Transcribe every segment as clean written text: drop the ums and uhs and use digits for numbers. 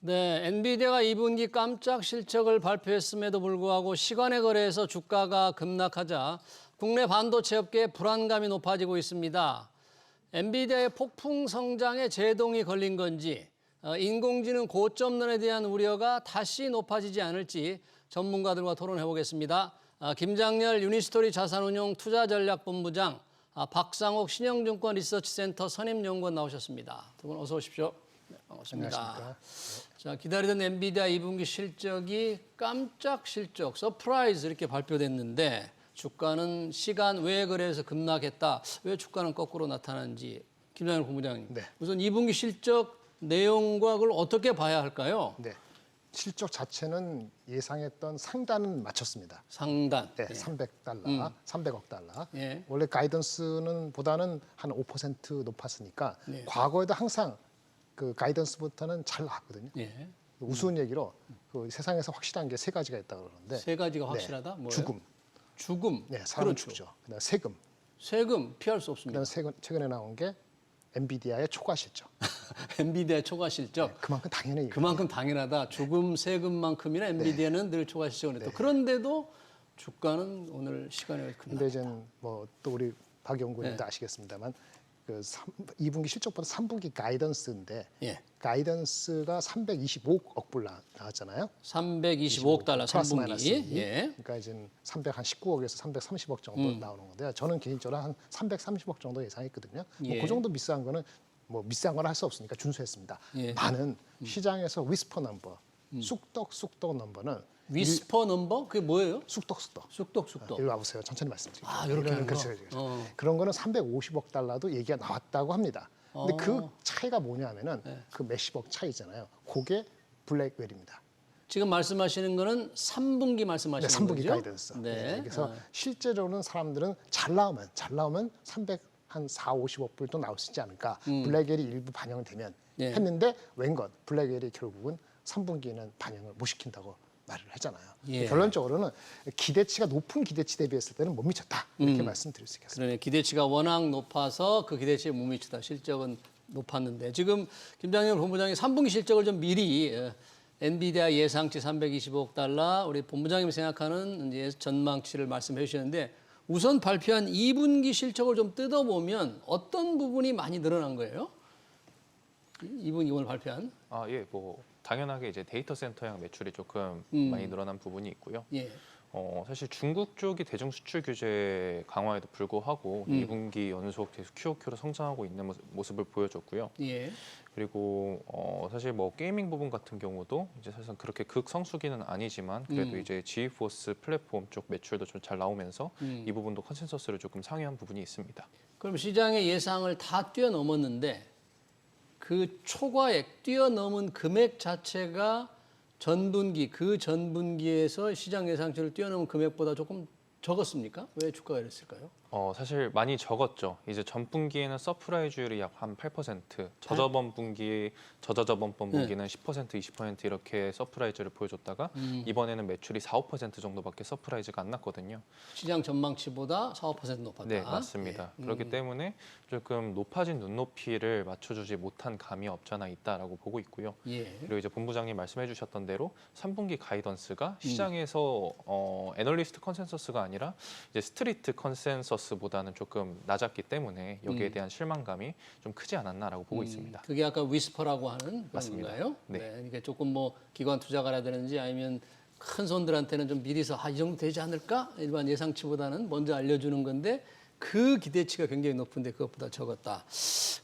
네, 엔비디아가 2분기 깜짝 실적을 발표했음에도 불구하고 시간의 거래에서 주가가 급락하자 국내 반도체 업계의 불안감이 높아지고 있습니다. 엔비디아의 폭풍 성장에 제동이 걸린 건지 인공지능 고점론에 대한 우려가 다시 높아지지 않을지 전문가들과 토론해 보겠습니다. 김장렬 유니스토리 자산운용 투자전략본부장, 박상옥 신영증권 리서치센터 선임연구원 나오셨습니다. 두 분 어서 오십시오. 네, 반갑습니다. 안녕하십니까. 자, 기다리던 엔비디아 2분기 실적이 깜짝 실적, 서프라이즈 이렇게 발표됐는데 주가는 시간 외 거래에서 급락했다. 왜 주가는 거꾸로 나타난지 김장렬 본부장님. 네. 우선 2분기 실적 내용과 그걸 어떻게 봐야 할까요? 네. 실적 자체는 예상했던 상단은 맞췄습니다. 상단. 네, 300달러, 300억 달러. 예. 원래 가이던스는 보다는 한 5% 높았으니까 네. 과거에도 항상 그 가이던스부터는 잘 나왔거든요. 예. 우스운 얘기로 그 세상에서 확실한 게 세 가지가 있다고 그러는데 세 가지가 확실하다. 네, 뭐예요? 죽음, 죽음. 네, 사람은 그렇죠. 죽죠. 그다음 세금, 세금 피할 수 없습니다. 그다음 최근에 나온 게 엔비디아의 초과 실적. 엔비디아 초과 실적. 네, 그만큼 당연히 그만큼 당연하다. 죽음 세금만큼이나 엔비디아는 늘 초과 실적을 했다. 그런데도 주가는 오늘 시간에 급락. 근데 이제 뭐 또 우리 박 연구원님도 아시겠습니다만 그 2분기 실적보다 3분기 가이던스인데 예. 가이던스가 325억 불 나왔잖아요. 325억 달러 플러스 마이너스 3분기. 2. 예. 그러니까 이제 319억에서 330억 정도 나오는 건데요. 저는 개인적으로 한 330억 정도 예상했거든요. 예. 뭐 그 정도 비싼 거는 뭐 비싼 건 할 수 없으니까 준수했습니다. 예. 많은 시장에서 위스퍼 넘버, 쑥떡 넘버는 위스퍼 넘버? 그게 뭐예요? 쑥떡. 쑥떡. 이리 와보세요. 천천히 말씀드릴게요. 아, 이렇게 하는 거? 그렇죠. 그런 거는 350억 달러도 얘기가 나왔다고 합니다. 근데 그 차이가 뭐냐면은 그 몇십억 차이잖아요. 그게 블랙웰입니다. 지금 말씀하시는 거는 3분기 말씀하시는 네, 3분기 거죠? 가이던스. 네. 그래서 실제로는 사람들은 잘 나오면 300한 4, 50억 불도 나올 수 있지 않을까. 블랙웰이 일부 반영되면 예. 했는데 웬걸 블랙웰이 결국은 3분기에는 반영을 못 시킨다고 말을 하잖아요. 예. 결론적으로는 기대치가 높은 기대치 대비했을 때는 못 미쳤다. 이렇게 말씀드릴 수 있겠습니다. 그러네. 기대치가 워낙 높아서 그 기대치에 못 미치다. 실적은 높았는데 지금 김장렬 본부장이 3분기 실적을 좀 미리 엔비디아 예상치 325억 달러 우리 본부장님이 생각하는 이제 전망치를 말씀해 주셨는데 우선 발표한 2분기 실적을 좀 뜯어보면 어떤 부분이 많이 늘어난 거예요? 2분기 오늘 발표한? 예, 뭐 당연하게 이제 데이터 센터형 매출이 조금 많이 늘어난 부분이 있고요. 예. 사실 중국 쪽이 대중 수출 규제 강화에도 불구하고 2분기 연속 계속 QOQ로 성장하고 있는 모습을 보여줬고요. 예. 그리고 사실 뭐 게이밍 부분 같은 경우도 이제 사실 그렇게 극성수기는 아니지만 그래도 이제 지포스 플랫폼 쪽 매출도 좀 잘 나오면서 이 부분도 컨센서스를 조금 상회한 부분이 있습니다. 그럼 시장의 예상을 다 뛰어넘었는데 그 초과액 뛰어넘은 금액 자체가 그 전분기에서 시장 예상치를 뛰어넘은 금액보다 조금 적었습니까? 왜 주가가 이랬을까요? 사실 많이 적었죠. 이제 전분기에는 서프라이즈율이 약 한 8%, 저저번 분기는 10%, 20% 이렇게 서프라이즈를 보여줬다가 이번에는 매출이 4, 5% 정도밖에 서프라이즈가 안 났거든요. 시장 전망치보다 4, 5% 높았다. 네, 맞습니다. 예. 그렇기 때문에 조금 높아진 눈높이를 맞춰주지 못한 감이 없잖아 있다라고 보고 있고요. 예. 그리고 이제 본부장님 말씀해주셨던 대로 3분기 가이던스가 시장에서 애널리스트 컨센서스가 아니라 이제 스트리트 컨센서스보다는 조금 낮았기 때문에 여기에 대한 실망감이 좀 크지 않았나라고 보고 있습니다. 그게 아까 위스퍼라고 하는 맞습니다. 건가요? 네. 그러니까 조금 뭐 기관 투자가라든지 아니면 큰 손들한테는 좀 미리서 이 정도 되지 않을까? 일반 예상치보다는 먼저 알려주는 건데 그 기대치가 굉장히 높은데 그것보다 적었다.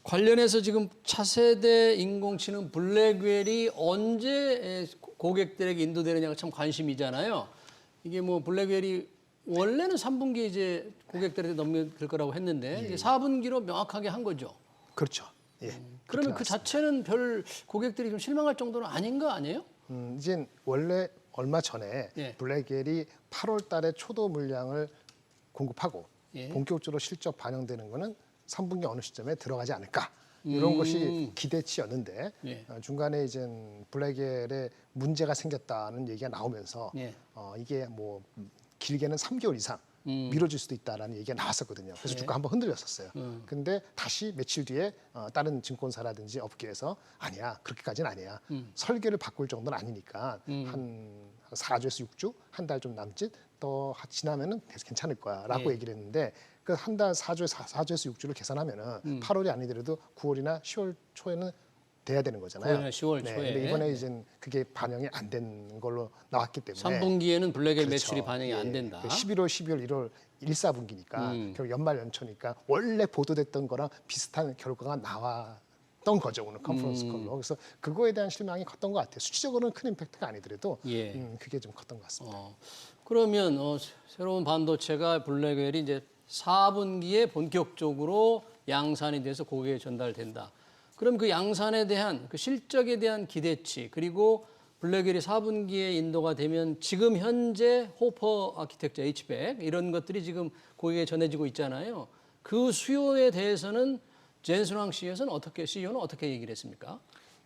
관련해서 지금 차세대 인공지능 블랙웰이 언제 고객들에게 인도되느냐가 참 관심이잖아요. 이게 뭐 블랙웰이 원래는 3분기 이제 고객들한테 넘길 거라고 했는데 이제 4분기로 명확하게 한 거죠. 그렇죠. 예. 그러면 그 자체는 별 고객들이 좀 실망할 정도는 아닌 거 아니에요? 이제 원래 얼마 전에 예. 블랙웰이 8월 달에 초도 물량을 공급하고 예. 본격적으로 실적 반영되는 거는 3분기 어느 시점에 들어가지 않을까. 이런 것이 기대치였는데 예. 중간에 이제 블랙웰에 문제가 생겼다는 얘기가 나오면서 예. 이게 뭐 길게는 3개월 이상 미뤄질 수도 있다라는 얘기가 나왔었거든요. 그래서 주가 한번 흔들렸었어요. 근데 다시 며칠 뒤에 다른 증권사라든지 업계에서 아니야, 그렇게까지는 아니야. 설계를 바꿀 정도는 아니니까 한 4주에서 6주, 한 달 좀 남짓 더 지나면은 괜찮을 거야라고 얘기를 했는데 그 한 달 4주에서 6주를 계산하면은 8월이 아니더라도 9월이나 10월 초에는 돼야 되는 거잖아요. 9월이나 10월 네, 초에. 근데 이번에 이제 그게 반영이 안 된 걸로 나왔기 때문에 3분기에는 블랙웰 그렇죠. 매출이 반영이 안 된다. 11월, 12월, 1월 1, 4분기니까 결국 연말 연초니까 원래 보도됐던 거랑 비슷한 결과가 나왔던 거죠. 오늘 컨퍼런스 콜로. 그래서 그거에 대한 실망이 컸던 것 같아요. 수치적으로는 큰 임팩트가 아니더라도 그게 좀 컸던 것 같습니다. 그러면 새로운 반도체가 블랙웰이 이제 4분기에 본격적으로 양산이 돼서 고객에 전달된다. 그럼 그 양산에 대한 그 실적에 대한 기대치 그리고 블랙웰이 4분기에 인도가 되면 지금 현재 호퍼 아키텍처 H100 이런 것들이 지금 고객에 전해지고 있잖아요. 그 수요에 대해서는 젠순왕 CEO는 어떻게 얘기를 했습니까?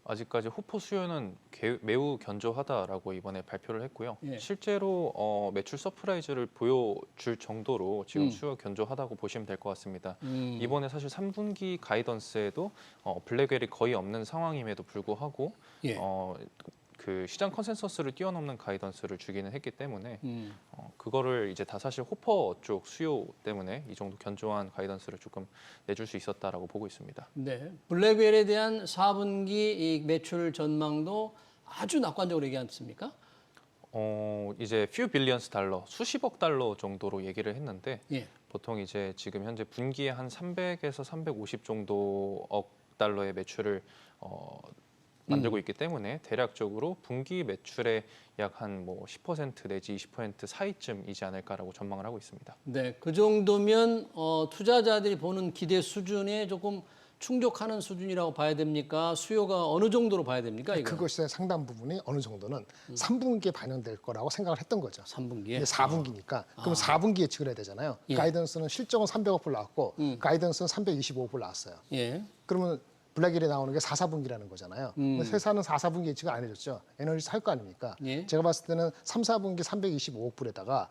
아직까지 호포 수요는 매우 견조하다라고 이번에 발표를 했고요. 예. 실제로 매출 서프라이즈를 보여줄 정도로 지금 수요 견조하다고 보시면 될 것 같습니다. 이번에 사실 3분기 가이던스에도 블랙웰이 거의 없는 상황임에도 불구하고 예. 그 시장 컨센서스를 뛰어넘는 가이던스를 주기는 했기 때문에 그거를 이제 다 사실 호퍼 쪽 수요 때문에 이 정도 견조한 가이던스를 조금 내줄 수 있었다라고 보고 있습니다. 네, 블랙웰에 대한 4분기 이 매출 전망도 아주 낙관적으로 얘기 않습니까? 이제 few billions 달러, 수십억 달러 정도로 얘기를 했는데 예. 보통 이제 지금 현재 분기에 한 300에서 350 정도 억 달러의 매출을 만들고 있기 때문에 대략적으로 분기 매출의 약 한 뭐 10% 내지 20% 사이쯤이지 않을까라고 전망을 하고 있습니다. 네, 그 정도면 투자자들이 보는 기대 수준에 조금 충족하는 수준이라고 봐야 됩니까? 수요가 어느 정도로 봐야 됩니까? 이거 그것의 상당 부분이 어느 정도는 3분기에 반영될 거라고 생각을 했던 거죠. 3분기에. 이게 4분기니까 그럼 4분기 예측을 해야 되잖아요. 예. 가이던스는 실적은 300억 불 나왔고 가이던스는 325억 불 나왔어요. 예. 그러면 블랙웰이 나오는 게 4, 4분기라는 거잖아요. 회사는 4, 4분기 예측을 안 해줬죠. 에너지 살 거 아닙니까? 예. 제가 봤을 때는 3, 4분기 325억 불에다가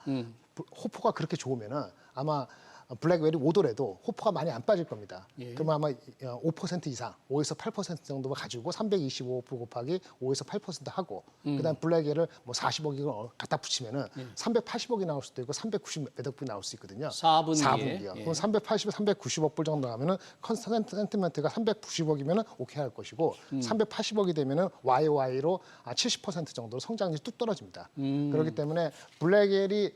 호포가 그렇게 좋으면은 아마 블랙웰이 오더라도 호포가 많이 안 빠질 겁니다. 예. 그러면 아마 5% 이상, 5에서 8% 정도만 가지고 325억 불 곱하기 5에서 8% 하고 그다음 블랙웰을 뭐 40억을 갖다 붙이면은 380억이 나올 수도 있고 390 몇억 불이 나올 수 있거든요. 4분기에. 4분기요. 예. 그럼 380, 390억 불 정도 하면은 컨센트먼트가 390억이면은 오케이 할 것이고 380억이 되면은 YOY로 70% 정도로 성장률이 뚝 떨어집니다. 그렇기 때문에 블랙웰이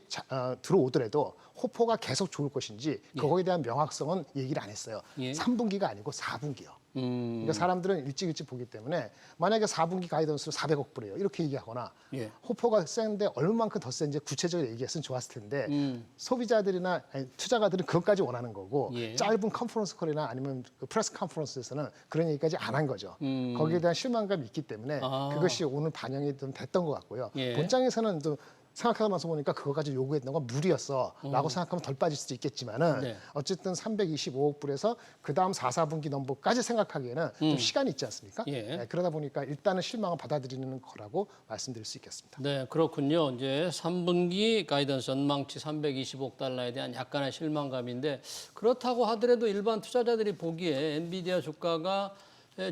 들어오더라도 호포가 계속 좋을 것인지 그거에 대한 명확성은 얘기를 안 했어요. 예. 3분기가 아니고 4분기요. 그러니까 사람들은 일찍 보기 때문에 만약에 4분기 가이던스로 400억 불이에요. 이렇게 얘기하거나 예. 호포가 센데 얼마만큼 더 센지 구체적으로 얘기했으면 좋았을 텐데 소비자들이나 투자가들은 그것까지 원하는 거고 예. 짧은 컨퍼런스 콜이나 아니면 그 프레스 컨퍼런스에서는 그런 얘기까지 안 한 거죠. 거기에 대한 실망감이 있기 때문에 그것이 오늘 반영이 좀 됐던 것 같고요. 예. 본장에서는 좀 생각하면서 보니까 그거 가지고 요구했던 건 무리였어라고 생각하면 덜 빠질 수도 있겠지만은 네. 어쨌든 325억 불에서 그 다음 4, 4분기 넘버까지 생각하기에는 좀 시간이 있지 않습니까? 예. 네, 그러다 보니까 일단은 실망을 받아들이는 거라고 말씀드릴 수 있겠습니다. 네, 그렇군요. 이제 3분기 가이던스 전망치 325억 달러에 대한 약간의 실망감인데 그렇다고 하더라도 일반 투자자들이 보기에 엔비디아 주가가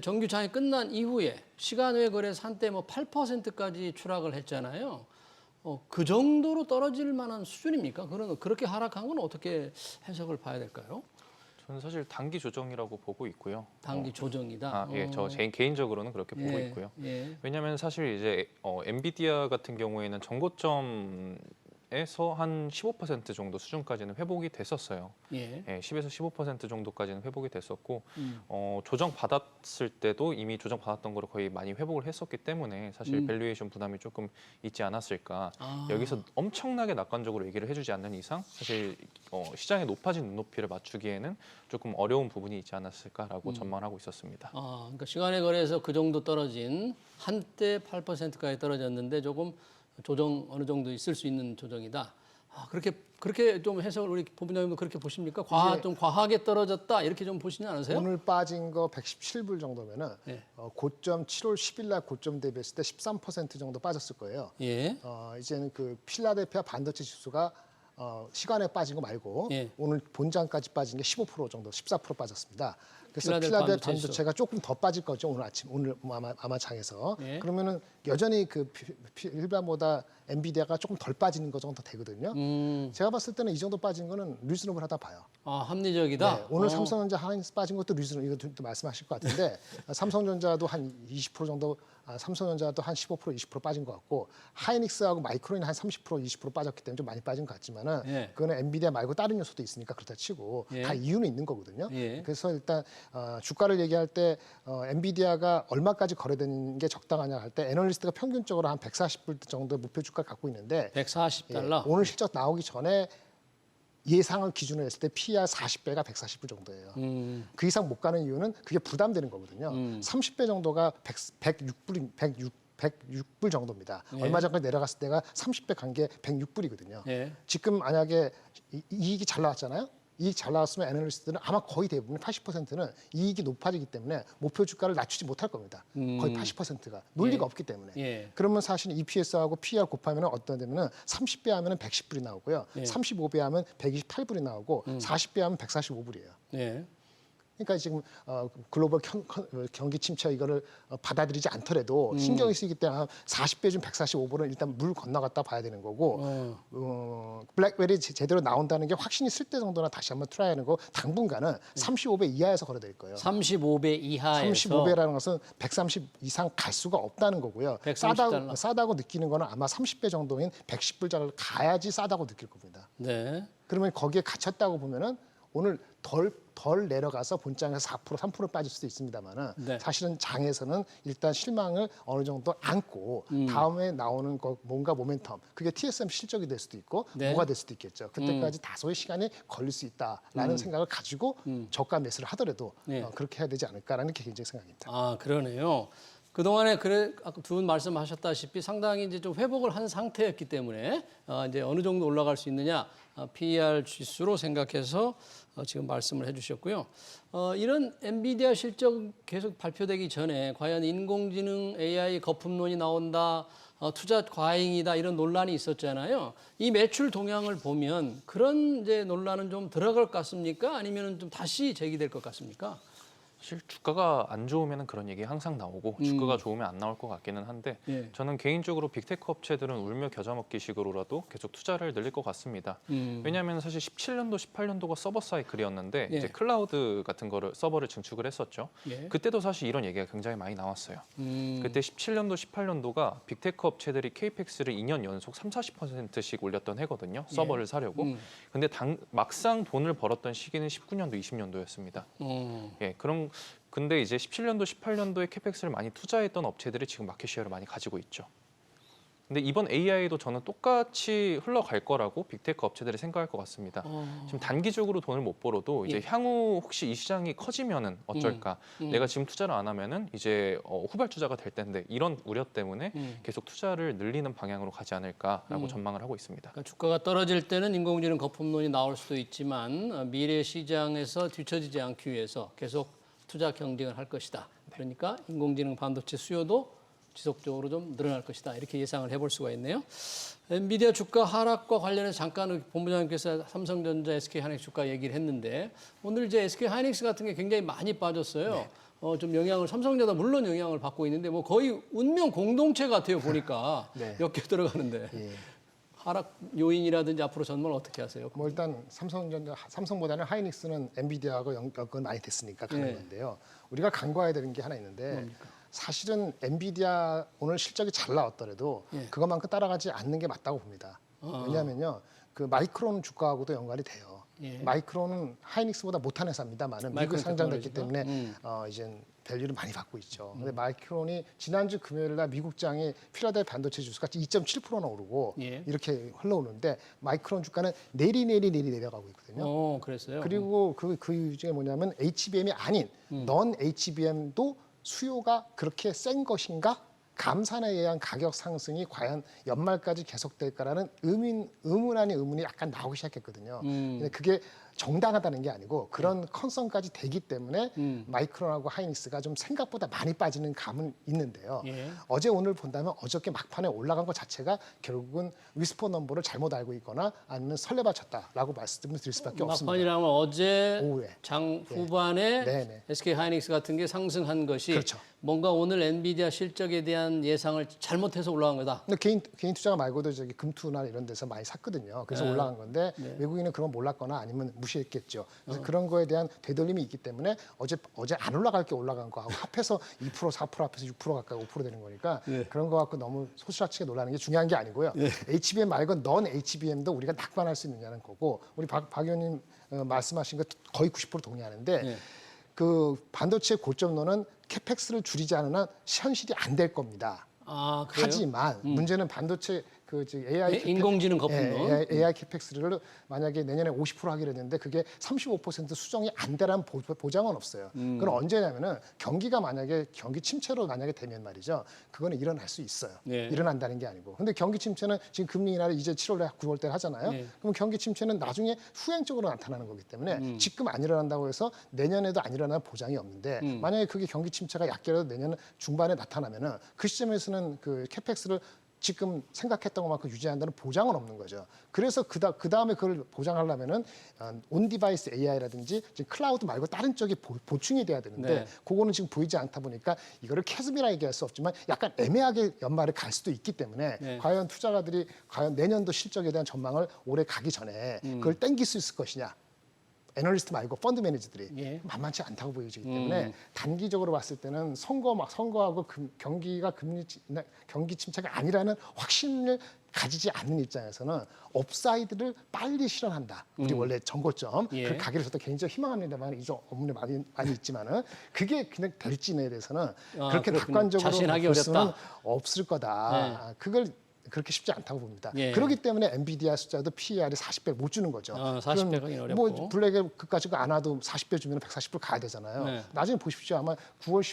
정규 장이 끝난 이후에 시간 외 거래에서 한때 뭐 8%까지 추락을 했잖아요. 그 정도로 떨어질 만한 수준입니까? 그렇게 하락한 건 어떻게 해석을 봐야 될까요? 저는 사실 단기 조정이라고 보고 있고요. 단기 조정이다. 예, 저 개인적으로는 그렇게 보고 있고요. 예. 왜냐하면 사실 이제 엔비디아 같은 경우에는 정고점에서 한 15% 정도 수준까지는 회복이 됐었어요. 예. 10에서 15% 정도까지는 회복이 됐었고 조정 받았을 때도 이미 조정 받았던 거를 거의 많이 회복을 했었기 때문에 사실 밸류에이션 부담이 조금 있지 않았을까. 여기서 엄청나게 낙관적으로 얘기를 해주지 않는 이상 사실 시장의 높아진 눈높이를 맞추기에는 조금 어려운 부분이 있지 않았을까라고 전망하고 있었습니다. 그러니까 시간에 거래에서 그 정도 떨어진 한때 8%까지 떨어졌는데 조금 조정 어느 정도 있을 수 있는 조정이다. 그렇게 좀 해석을 우리 본부장님도 그렇게 보십니까? 좀 과하게 떨어졌다 이렇게 좀 보시지 않으세요? 오늘 빠진 거 117불 정도면은 예. 고점 7월 10일 날 고점 대비했을 때 13% 정도 빠졌을 거예요. 예. 이제는 그 필라델피아 반도체 지수가 시간에 빠진 거 말고 예. 오늘 본장까지 빠진 게 15% 정도, 14% 빠졌습니다. 그래서 필라델피아 필라델피아 반도체 반도체가 조금 더 빠질 거죠 오늘 아침, 오늘 아마 장에서. 예. 그러면은 여전히 그 일반보다 엔비디아가 조금 덜 빠지는 거 정도 되거든요. 제가 봤을 때는 이 정도 빠진 거는 리즈너블하다 봐요. 아, 합리적이다. 네, 오늘 삼성전자 하이닉스 빠진 것도 리즈너블, 이것도 말씀하실 것 같은데 삼성전자도 한 20% 정도, 삼성전자도 한 15%, 20% 빠진 것 같고 하이닉스하고 마이크론이 한 30%, 20% 빠졌기 때문에 좀 많이 빠진 것 같지만은 예. 그거는 엔비디아 말고 다른 요소도 있으니까 그렇다 치고 예. 다 이유는 있는 거거든요. 예. 그래서 일단 주가를 얘기할 때 엔비디아가 얼마까지 거래되는 게 적당하냐 할 때 애널리스트가 평균적으로 한 140불 정도의 목표 주가를 갖고 있는데 140달러. 오늘 실적 나오기 전에 예상을 기준으로 했을 때 PER 40배가 140불 정도예요. 그 이상 못 가는 이유는 그게 부담되는 거거든요. 30배 정도가 106불 정도입니다. 예. 얼마 전까지 내려갔을 때가 30배 간 게 106불이거든요. 예. 지금 만약에 이익이 잘 나왔잖아요. 이익 잘 나왔으면 애널리스트들은 아마 거의 대부분 80%는 이익이 높아지기 때문에 목표 주가를 낮추지 못할 겁니다. 거의 80%가 논리가 없기 때문에. 예. 그러면 사실 EPS하고 PER 곱하면 어떤 되면은 30배 하면은 110불이 나오고요. 예. 35배 하면 128불이 나오고 40배 하면 145불이에요. 예. 그러니까 지금 글로벌 경기 침체 이거를 받아들이지 않더라도 신경이 쓰이기 때문에 40배 중 145불은 일단 물 건너갔다 봐야 되는 거고 블랙벨이 제대로 나온다는 게 확신이 쓸 때 정도나 다시 한번 트라이하는 거 당분간은 35배 이하에서 거래될 거예요. 35배 이하에서 35배라는 것은 130 이상 갈 수가 없다는 거고요. 130달러. 싸다고 느끼는 거는 아마 30배 정도인 110불 가야지 싸다고 느낄 겁니다. 네. 그러면 거기에 갇혔다고 보면은 오늘 덜 내려가서 본장에서 4%, 3% 빠질 수도 있습니다만은 네. 사실은 장에서는 일단 실망을 어느 정도 안고 다음에 나오는 거 뭔가 모멘텀 그게 TSM 실적이 될 수도 있고 네. 뭐가 될 수도 있겠죠. 그때까지 다소의 시간이 걸릴 수 있다라는 생각을 가지고 저가 매수를 하더라도 네. 그렇게 해야 되지 않을까라는 게 개인적인 생각입니다. 아, 그러네요. 그동안에 아까 두 분 말씀하셨다시피 상당히 이제 좀 회복을 한 상태였기 때문에 이제 어느 정도 올라갈 수 있느냐 PER 지수로 생각해서 지금 말씀을 해주셨고요. 이런 엔비디아 실적 계속 발표되기 전에 과연 인공지능 AI 거품론이 나온다, 투자 과잉이다 이런 논란이 있었잖아요. 이 매출 동향을 보면 그런 이제 논란은 좀 들어갈 것 같습니까? 아니면 좀 다시 제기될 것 같습니까? 사실 주가가 안 좋으면 그런 얘기 항상 나오고 주가가 좋으면 안 나올 것 같기는 한데 예. 저는 개인적으로 빅테크 업체들은 울며 겨자 먹기식으로라도 계속 투자를 늘릴 것 같습니다. 왜냐하면 사실 17년도, 18년도가 서버 사이클이었는데 예. 이제 클라우드 같은 거를 서버를 증축을 했었죠. 예. 그때도 사실 이런 얘기가 굉장히 많이 나왔어요. 음. 그때 17년도, 18년도가 빅테크 업체들이 케이펙스를 2년 연속 30~40%씩 올렸던 해거든요. 서버를 사려고. 근데 막상 돈을 벌었던 시기는 19년도, 20년도였습니다. 예, 근데 이제 17년도, 18년도에 캐펙스를 많이 투자했던 업체들이 지금 마켓 쉐어를 많이 가지고 있죠. 근데 이번 AI도 저는 똑같이 흘러갈 거라고 빅테크 업체들이 생각할 것 같습니다. 지금 단기적으로 돈을 못 벌어도 이제 예. 향후 혹시 이 시장이 커지면은 어쩔까? 내가 지금 투자를 안 하면은 이제 후발주자가 될 텐데 이런 우려 때문에 계속 투자를 늘리는 방향으로 가지 않을까라고 전망을 하고 있습니다. 그러니까 주가가 떨어질 때는 인공지능 거품론이 나올 수도 있지만 미래 시장에서 뒤처지지 않기 위해서 계속 투자 경쟁을 할 것이다. 그러니까 인공지능 반도체 수요도 지속적으로 좀 늘어날 것이다. 이렇게 예상을 해볼 수가 있네요. 엔비디아 주가 하락과 관련해서 잠깐 본부장님께서 삼성전자, SK하이닉스 주가 얘기를 했는데 오늘 이제 SK하이닉스 같은 게 굉장히 많이 빠졌어요. 네. 좀 영향을 삼성전자 물론 영향을 받고 있는데 뭐 거의 운명 공동체 같아요 보니까 네. 몇 개 들어가는데 예. 하락 요인이라든지 앞으로 전망을 어떻게 하세요? 뭐 일단 삼성보다는 하이닉스는 엔비디아하고 연결이 많이 됐으니까 가는 건데요. 우리가 간과해야 되는 게 하나 있는데 사실은 엔비디아 오늘 실적이 잘 나왔더라도 그것만큼 따라가지 않는 게 맞다고 봅니다. 왜냐하면요, 그 마이크론 주가하고도 연관이 돼요. 예. 마이크론은 하이닉스보다 못한 회사입니다만은 미국 마이크론 상장됐기 테크놀로지가? 때문에 이제 밸류를 많이 받고 있죠. 근데 마이크론이 지난주 금요일 날 미국장이 필라델피아 반도체 지수가 2.7%나 오르고 예. 이렇게 흘러오는데 마이크론 주가는 내려가고 있거든요. 그랬어요. 그리고 그 중에 뭐냐면 HBM이 아닌 넌 HBM도 수요가 그렇게 센 것인가? 감산에 의한 가격 상승이 과연 연말까지 계속될까라는 의문 아닌 의문이 약간 나오기 시작했거든요. 근데 그게 정당하다는 게 아니고 그런 컨선까지 되기 때문에 마이크론하고 하이닉스가 좀 생각보다 많이 빠지는 감은 있는데요. 예. 어제 오늘 본다면 어저께 막판에 올라간 것 자체가 결국은 위스퍼 넘버를 잘못 알고 있거나 아니면 설레받쳤다라고 말씀을 드릴 수밖에 없습니다. 막판이라면 어제 오후에. 장 후반에 네네. SK 하이닉스 같은 게 상승한 것이 그렇죠. 뭔가 오늘 엔비디아 실적에 대한 예상을 잘못해서 올라간 거다. 근데 개인 투자 말고도 저기 금투나 이런 데서 많이 샀거든요. 그래서 올라간 건데 외국인은 그런 몰랐거나 아니면 무시했겠죠. 그래서 그런 거에 대한 되돌림이 있기 때문에 어제 안 올라갈 게 올라간 거하고 합해서 2% 4% 합해서 6% 가까이 5% 되는 거니까 그런 거 갖고 너무 소수자치게 놀라는 게 중요한 게 아니고요. HBM 말고 넌 HBM도 우리가 낙관할 수 있느냐는 거고 우리 박 의원님 말씀하신 거 거의 90% 동의하는데 그 반도체 고점론은 캐펙스를 줄이지 않으면 현실이 안 될 겁니다. 아, 그래요? 하지만 문제는 반도체 AI 인공지능 거품론. AI 캐펙스를 만약에 내년에 50% 하기로 했는데 그게 35% 수정이 안 되라는 보장은 없어요. 그건 언제냐면은 경기가 만약에 경기 침체로 만약에 되면 말이죠. 그거는 일어날 수 있어요. 네. 일어난다는 게 아니고. 근데 경기 침체는 지금 금리 인하를 이제 7월에 9월달 하잖아요. 그럼 경기 침체는 나중에 후행적으로 나타나는 거기 때문에 지금 안 일어난다고 해서 내년에도 안 일어나는 보장이 없는데 만약에 그게 경기 침체가 약게라도 내년 중반에 나타나면은 그 시점에서는 그 캐펙스를 지금 생각했던 것만큼 유지한다는 보장은 없는 거죠. 그래서 그 다음에 그걸 보장하려면은 온 디바이스 AI라든지 지금 클라우드 말고 다른 쪽이 보충이 돼야 되는데 네. 그거는 지금 보이지 않다 보니까 이거를 캐즘이라 얘기할 수 없지만 약간 애매하게 연말에 갈 수도 있기 때문에 과연 투자가들이 과연 내년도 실적에 대한 전망을 올해 가기 전에 그걸 땡길 수 있을 것이냐. 애널리스트 말고 펀드 매니저들이 만만치 않다고 보여지기 때문에 단기적으로 봤을 때는 선거하고 경기 침체가 아니라는 확신을 가지지 않는 입장에서는 업사이드를 빨리 실현한다. 우리 원래 전고점 그 가기를 저도 개인적으로 희망합니다만 이좀 업무에 많이 있지만은 그게 그냥 될지에 대해서는 그렇게 그렇군요. 낙관적으로 자신하기 볼 수는 어렵다. 없을 거다. 그걸 그렇게 쉽지 않다고 봅니다. 예. 그렇기 때문에 엔비디아 숫자도 PER이 40배 못 주는 거죠. 40배 가긴 어렵고. 뭐 블랙에 그까지 안 와도 40배 주면 140불 가야 되잖아요. 나중에 보십시오. 아마 9월,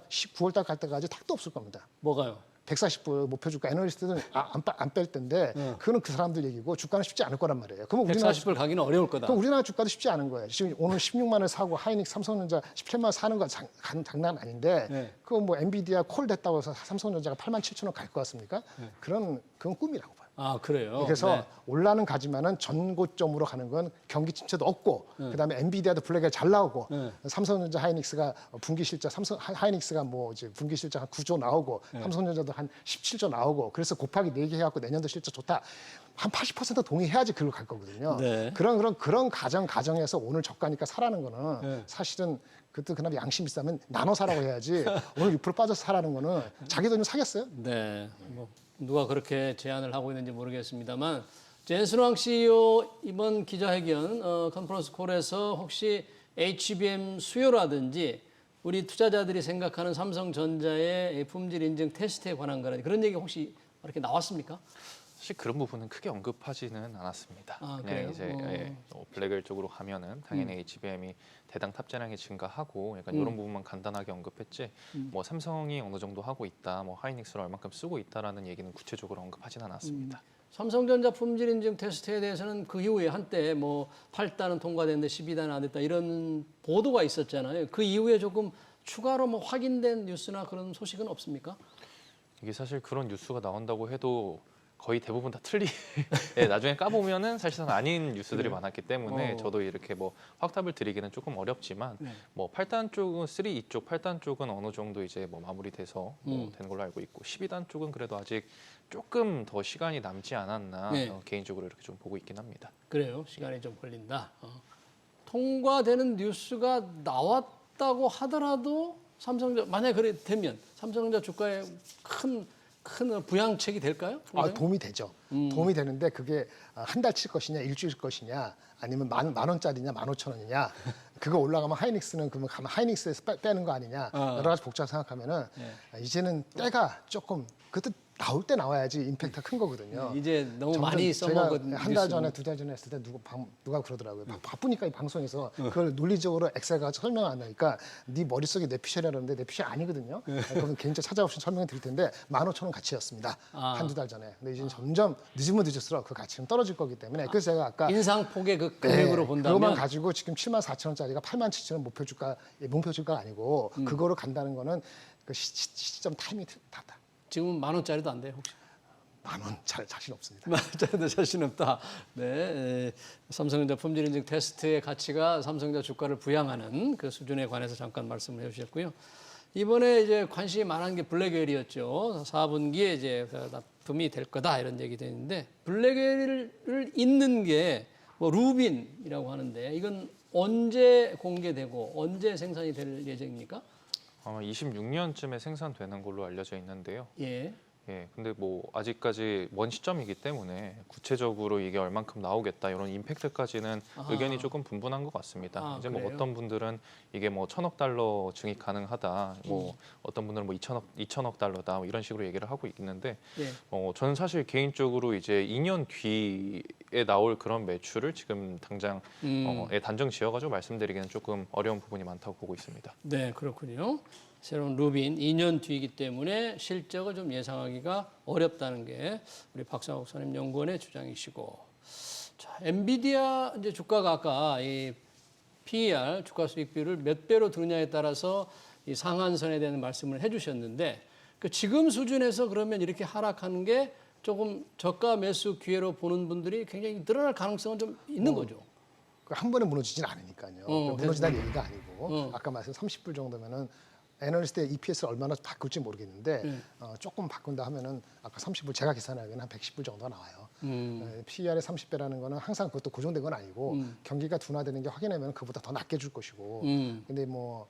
9월달 갈 때까지 택도 없을 겁니다. 뭐가요? 140불 목표 주가 애널리스트는 안 뺄 텐데 그거는 그 사람들 얘기고 주가는 쉽지 않을 거란 말이에요. 그러면 우리나라 140불 가기는 어려울 거다. 그럼 우리나라 주가도 쉽지 않은 거예요. 지금 오늘 16만 원 사고 하이닉스 삼성전자 17만 원 사는 거 장난 아닌데 그거 뭐 엔비디아 콜 됐다고 해서 삼성전자가 8만 7천 원 갈 것 같습니까? 그건 꿈이라고 봐요. 아, 그래요? 그래서 올라는 가지만은 전고점으로 가는 건 경기 침체도 없고 그다음에 엔비디아도 블랙에 잘 나오고 삼성전자 하이닉스가 분기 실적 하이닉스가 뭐 이제 분기 실적 한 9조 나오고 삼성전자도 한 17조 나오고 그래서 곱하기 4개 해갖고 내년도 실적 좋다. 한 80% 동의해야지 그걸 갈 거거든요. 그런 가정에서 오늘 저가니까 사라는 거는 사실은 그것도 그나마 양심 있으면 나눠 사라고 해야지 오늘 6% 빠져서 사라는 거는 자기 돈을 사겠어요? 네. 뭐 누가 그렇게 제안을 하고 있는지 모르겠습니다만 젠슨왕 CEO 이번 기자회견 컨퍼런스 콜에서 혹시 HBM 수요라든지 우리 투자자들이 생각하는 삼성전자의 품질 인증 테스트에 관한 거라든지 그런 얘기 혹시 이렇게 나왔습니까? 사실 그런 부분은 크게 언급하지는 않았습니다. 아, 그냥 그래요? 이제 블랙웰 쪽으로 가면은 당연히 HBM이 대당 탑재량이 증가하고 약간 이런 부분만 간단하게 언급했지 뭐 삼성이 어느 정도 하고 있다, 뭐 하이닉스를 얼마큼 쓰고 있다라는 얘기는 구체적으로 언급하지는 않았습니다. 삼성전자 품질 인증 테스트에 대해서는 그 이후에 한때 뭐 8단은 통과됐는데 12단은 안 됐다 이런 보도가 있었잖아요. 그 이후에 조금 추가로 뭐 확인된 뉴스나 그런 소식은 없습니까? 이게 사실 그런 뉴스가 나온다고 해도 거의 대부분 다 나중에 까보면은 사실상 아닌 뉴스들이 많았기 때문에 저도 이렇게 뭐 확답을 드리기는 조금 어렵지만 뭐 8단 쪽은 3 이쪽 8단 쪽은 어느 정도 이제 뭐 마무리돼서 뭐 되는 걸로 알고 있고 12단 쪽은 그래도 아직 조금 더 시간이 남지 않았나 개인적으로 이렇게 좀 보고 있긴 합니다. 그래요. 시간이 좀 걸린다. 통과되는 뉴스가 나왔다고 하더라도 삼성전자 만약에 그래 되면 삼성전자 주가에 큰 부양책이 될까요? 도움이 되죠. 도움이 되는데 그게 한 달 칠 것이냐, 일주일 것이냐, 아니면 만 원짜리냐, 15,000원이냐. 그거 올라가면 하이닉스는 그러면 가면 하이닉스에서 빼는 거 아니냐. 여러 가지 복잡 생각하면은 이제는 때가 조금 그것도 나올 때 나와야지 임팩트가 큰 거거든요. 이제 너무 점점 많이 제가 써먹은 한 달 전에, 두 달 전에 했을 때 누가 그러더라고요. 바쁘니까 이 방송에서 그걸 논리적으로 엑셀 가지고 설명 안 하니까 네 머릿속에 내 피셜이라는데 내 피셜 아니거든요. 그러면 개인적으로 찾아오시면 설명을 드릴 텐데 15,000원 가치였습니다. 한두 달 전에. 근데 이제 점점 늦으면 늦을수록 그 가치는 떨어질 거기 때문에 그래서 제가 아까 인상폭의 그 금액으로 본다면 그것만 가지고 지금 74,000원짜리가 87,000원 목표 주가가 아니고 그거로 간다는 거는 그 시점 타이밍이 다다. 지금은 10,000원짜리도 안 돼요, 혹시? 10,000원 자신 없습니다. 10,000원도 자신 없다. 네, 삼성전자 품질 인증 테스트의 가치가 삼성전자 주가를 부양하는 그 수준에 관해서 잠깐 말씀을 해주셨고요. 이번에 이제 관심이 많은 게 블랙웰이었죠. 4분기에 이제 납품이 될 거다 이런 얘기 되는데 블랙웰을 잇는 게 뭐 루빈이라고 하는데 이건 언제 공개되고 언제 생산이 될 예정입니까? 아마 26년쯤에 생산되는 걸로 알려져 있는데요. 예. 예, 근데 뭐 아직까지 먼 시점이기 때문에 구체적으로 이게 얼만큼 나오겠다 이런 임팩트까지는 의견이 조금 분분한 것 같습니다. 이제 뭐 그래요? 어떤 분들은 이게 뭐 1,000억 달러 증액 가능하다, 뭐 어떤 분들은 뭐 2,000억 달러다 뭐 이런 식으로 얘기를 하고 있는데, 예. 저는 사실 개인적으로 이제 2년 뒤에 나올 그런 매출을 지금 당장 단정 지어가지고 말씀드리기는 조금 어려운 부분이 많다고 보고 있습니다. 네, 그렇군요. 새로운 루빈 2년 뒤이기 때문에 실적을 좀 예상하기가 어렵다는 게 우리 박상욱 산업연구원의 주장이시고, 자, 엔비디아 이제 주가가 아까 이 PER 주가 수익 비율을 몇 배로 두느냐에 따라서 이 상한선에 대한 말씀을 해주셨는데, 그 지금 수준에서 그러면 이렇게 하락하는 게 조금 저가 매수 기회로 보는 분들이 굉장히 늘어날 가능성은 좀 있는 거죠. 한 번에 무너지진 않으니까요. 무너진다는 얘기가 아니고 아까 말씀 30불 정도면은 애널리스트의 EPS를 얼마나 바꿀지 모르겠는데 조금 바꾼다 하면은 아까 30불 제가 계산하기에는 한 110불 정도가 나와요. PER의 30배라는 거는 항상 그것도 고정된 건 아니고 경기가 둔화되는 게 확인하면 그보다 더 낮게 줄 것이고 근데 뭐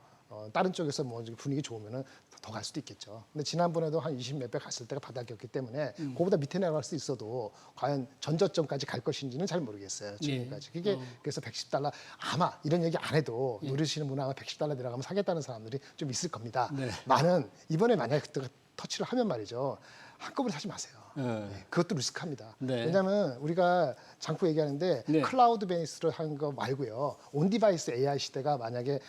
다른 쪽에서 뭐 분위기 좋으면은 더 갈 수도 있겠죠. 근데 지난번에도 한 20 몇 배 갔을 때가 바닥이었기 때문에 그거보다 밑에 내려갈 수 있어도 과연 전저점까지 갈 것인지는 잘 모르겠어요. 지금까지. 그게 그래서 110달러 아마 이런 얘기 안 해도 노리시는 분 아마 110달러 내려가면 사겠다는 사람들이 좀 있을 겁니다. 많은 이번에 만약에 그때가 터치를 하면 말이죠. 한꺼번에 사지 마세요. 그것도 리스크합니다. 네. 왜냐하면 우리가 장꾸 얘기하는데 클라우드 베이스로 한 거 말고요. 온 디바이스 AI 시대가 만약에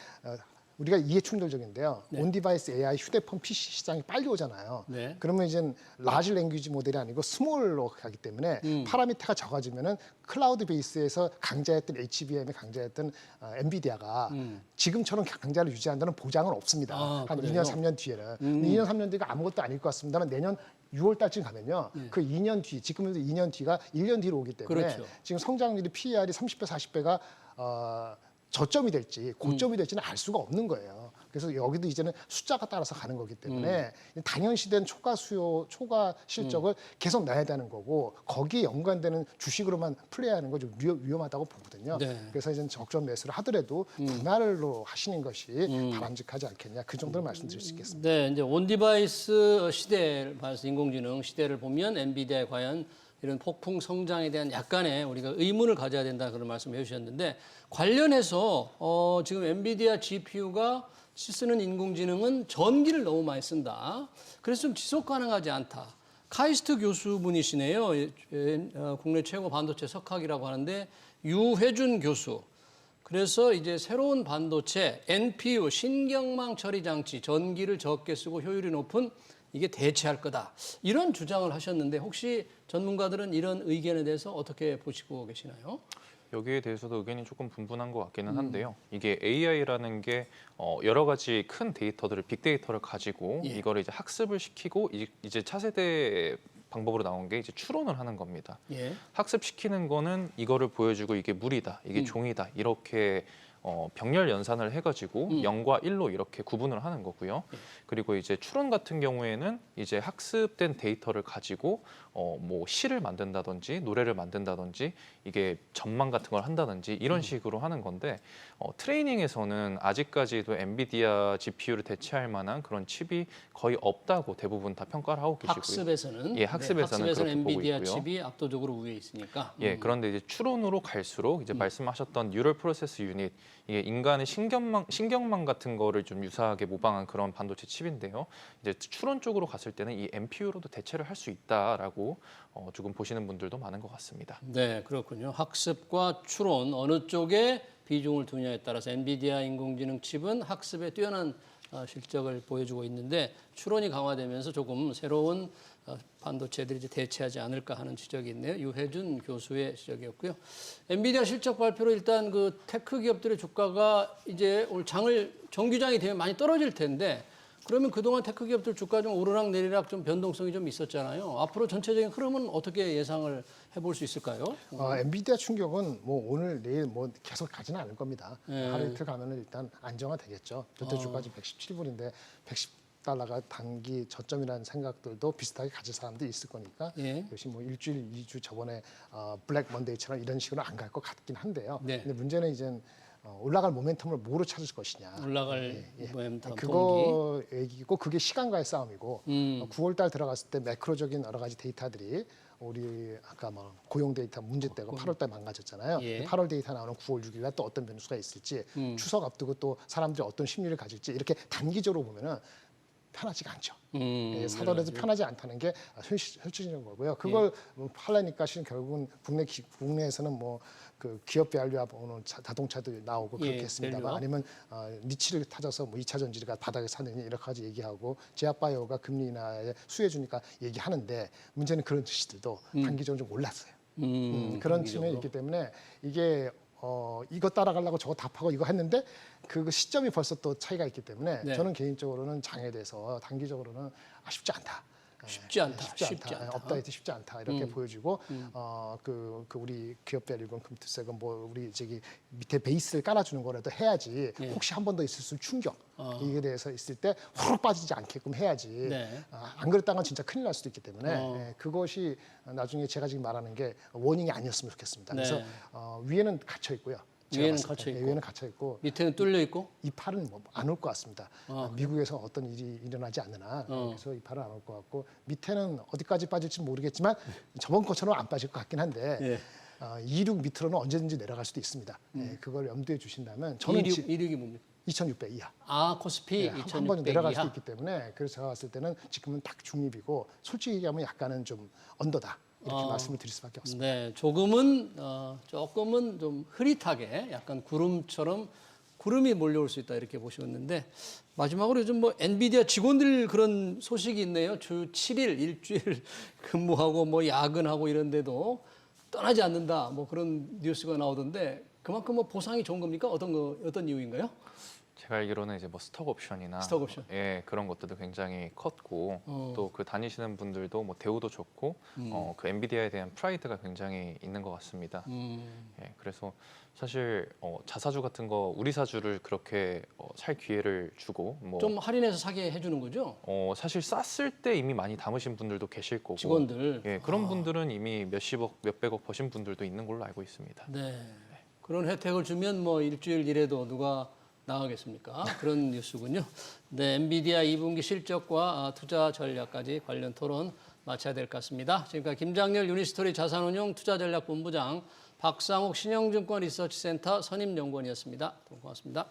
우리가 이해 충돌적인데요. 온 디바이스 AI 휴대폰 PC 시장이 빨리 오잖아요. 네. 그러면 이제 라지 랭귀지 모델이 아니고 스몰로 가기 때문에 파라미터가 적어지면은 클라우드 베이스에서 강자였던 HBM이 강자였던 엔비디아가 지금처럼 강자를 유지한다는 보장은 없습니다. 한 그래요? 2년 3년 뒤에는. 2년 3년 뒤가 아무것도 아닐 것 같습니다만 내년 6월 달쯤 가면요. 그 2년 뒤, 지금은 2년 뒤가 1년 뒤로 오기 때문에 그렇죠. 지금 성장률이 PER이 30배, 40배가 저점이 될지 고점이 될지는 알 수가 없는 거예요. 그래서 여기도 이제는 숫자가 따라서 가는 거기 때문에 당연시된 초과 수요, 초과 실적을 계속 내야 되는 거고 거기에 연관되는 주식으로만 플레이하는 거 좀 위험하다고 보거든요. 네. 그래서 이제 적정 매수를 하더라도 분할로 하시는 것이 바람직하지 않겠냐 그 정도는 말씀드릴 수 있겠습니다. 네, 이제 온 디바이스 시대를 봐서 인공지능 시대를 보면 엔비디아에 과연 이런 폭풍 성장에 대한 약간의 우리가 의문을 가져야 된다 그런 말씀을 해주셨는데 관련해서 지금 엔비디아 GPU가 쓰는 인공지능은 전기를 너무 많이 쓴다. 그래서 좀 지속 가능하지 않다. 카이스트 교수분이시네요. 국내 최고 반도체 석학이라고 하는데 유회준 교수. 그래서 이제 새로운 반도체 NPU 신경망 처리 장치 전기를 적게 쓰고 효율이 높은 이게 대체할 거다. 이런 주장을 하셨는데 혹시 전문가들은 이런 의견에 대해서 어떻게 보시고 계시나요? 여기에 대해서도 의견이 조금 분분한 것 같기는 한데요. 이게 AI라는 게 여러 가지 큰 데이터들을 빅데이터를 가지고 이거를 이제 학습을 시키고 이제 차세대 방법으로 나온 게 이제 추론을 하는 겁니다. 학습시키는 거는 이거를 보여주고 이게 물이다, 이게 종이다 이렇게 병렬 연산을 해가지고 0과 1로 이렇게 구분을 하는 거고요. 그리고 이제 추론 같은 경우에는 이제 학습된 데이터를 가지고 뭐 시를 만든다든지 노래를 만든다든지 이게 전망 같은 걸 한다든지 이런 식으로 하는 건데 트레이닝에서는 아직까지도 엔비디아 GPU를 대체할 만한 그런 칩이 거의 없다고 대부분 다 평가를 하고 계시고요. 학습에서는 학습에서는 그렇게 보고 엔비디아 있고요. 칩이 압도적으로 우위에 있으니까. 그런데 이제 추론으로 갈수록 이제 말씀하셨던 뉴럴 프로세스 유닛 이게 인간의 신경망 같은 거를 좀 유사하게 모방한 그런 반도체 칩인데요. 이제 추론 쪽으로 갔을 때는 이 NPU로도 대체를 할 수 있다라고 조금 보시는 분들도 많은 것 같습니다. 네, 그렇군요. 학습과 추론 어느 쪽에 비중을 두냐에 따라서 엔비디아 인공지능 칩은 학습에 뛰어난 실적을 보여주고 있는데 추론이 강화되면서 조금 새로운 반도체들이 이제 대체하지 않을까 하는 지적이 있네요. 유해준 교수의 지적이었고요. 엔비디아 실적 발표로 일단 그 테크 기업들의 주가가 이제 올 정규장이 되면 많이 떨어질 텐데 그러면 그동안 테크 기업들 주가 좀 오르락 내리락 좀 변동성이 좀 있었잖아요. 앞으로 전체적인 흐름은 어떻게 예상을 해볼 수 있을까요? 엔비디아 충격은 뭐 오늘 내일 뭐 계속 가지는 않을 겁니다. 하루 이틀 가면은 일단 안정화되겠죠. 현재 주가 지금 117불인데 110달러가 단기 저점이라는 생각들도 비슷하게 가질 사람들이 있을 거니까 역시 뭐 일주일, 2주 저번에 블랙 먼데이처럼 이런 식으로 안 갈 것 같긴 한데요. 네. 근데 문제는 이제 올라갈 모멘텀을 뭐로 찾을 것이냐. 올라갈 모멘텀 동기. 그거 얘기고 그게 시간과의 싸움이고 9월달 들어갔을 때 매크로적인 여러 가지 데이터들이 우리 아까 뭐 고용 데이터 문제되고 8월달 망가졌잖아요. 8월 데이터 나오는 9월 6일날 또 어떤 변수가 있을지 추석 앞두고 또 사람들이 어떤 심리를 가질지 이렇게 단기적으로 보면은 편하지가 않죠. 사더라도 편하지 않다는 게 현실적인 거고요. 그걸 하려니까 실은 결국은 국내에서는 뭐 그 기업 밸류와 보는 자동차도 나오고 그렇겠습니다만 아니면 니치를 타져서 뭐 2차 전지가 바닥에 사느니 이렇게 가지 얘기하고 제약바이오가 금리 인하에 수혜 주니까 얘기하는데 문제는 그런 지시들도 단기적으로 좀 올랐어요. 그런 측면이 있기 때문에 이게 이거 따라가려고 저거 답하고 이거 했는데 그 시점이 벌써 또 차이가 있기 때문에 저는 개인적으로는 장에 대해서 단기적으로는 쉽지 않다. 쉽지 않다. 업다이트 쉽지 않다 이렇게 보여지고 그 우리 기업 밸류건 금투세건 뭐 우리 저기 밑에 베이스를 깔아주는 거라도 해야지 혹시 한 번 더 있을 수 충격 이게 대해서 있을 때 후룩 빠지지 않게끔 해야지 안 그랬다간 진짜 큰일 날 수도 있기 때문에 그것이 나중에 제가 지금 말하는 게 워닝이 아니었으면 좋겠습니다. 그래서 위에는 갇혀 있고요. 위에는 갇혀 있고, 위에는 갇혀 있고 밑에는 뚫려 있고 이 팔은 뭐 안 올 것 같습니다. 미국에서 어떤 일이 일어나지 않는 한 그래서 이 팔은 안 올 것 같고 밑에는 어디까지 빠질지 모르겠지만 저번 것처럼 안 빠질 것 같긴 한데 26 밑으로는 언제든지 내려갈 수도 있습니다. 그걸 염두에 주신다면 저는 26이 뭡니까? 2,600 이하. 코스피 2,600 한 번 내려갈 이하. 수 있기 때문에 그래서 제가 봤을 때는 지금은 딱 중립이고 솔직히 얘기하면 약간은 좀 언더다. 이렇게 말씀을 드릴 수밖에 없습니다. 네, 조금은 좀 흐릿하게 약간 구름이 몰려올 수 있다 이렇게 보셨는데 마지막으로 요즘 뭐 엔비디아 직원들 그런 소식이 있네요. 주 7일 일주일 근무하고 뭐 야근하고 이런데도 떠나지 않는다. 뭐 그런 뉴스가 나오던데 그만큼 뭐 보상이 좋은 겁니까? 어떤 이유인가요? 제가 알기로는 이제 뭐 스톡 옵션이나 스톡 옵션. 그런 것들도 굉장히 컸고 또 그 다니시는 분들도 뭐 대우도 좋고 그 엔비디아에 대한 프라이드가 굉장히 있는 것 같습니다. 그래서 사실 자사주 같은 거 우리 사주를 그렇게 살 기회를 주고 뭐 좀 할인해서 사게 해주는 거죠? 사실 쌌을 때 이미 많이 담으신 분들도 계실 거고 직원들. 그런 분들은 이미 몇십억, 몇백억 버신 분들도 있는 걸로 알고 있습니다. 네. 그런 혜택을 주면 뭐 일주일 일해도 누가 나가겠습니까? 그런 뉴스군요. 네, 엔비디아 2분기 실적과 투자 전략까지 관련 토론 마쳐야 될 것 같습니다. 지금까지 김장렬 유니스토리 자산운용 투자전략본부장, 박상욱 신영증권 리서치센터 선임연구원이었습니다. 고맙습니다.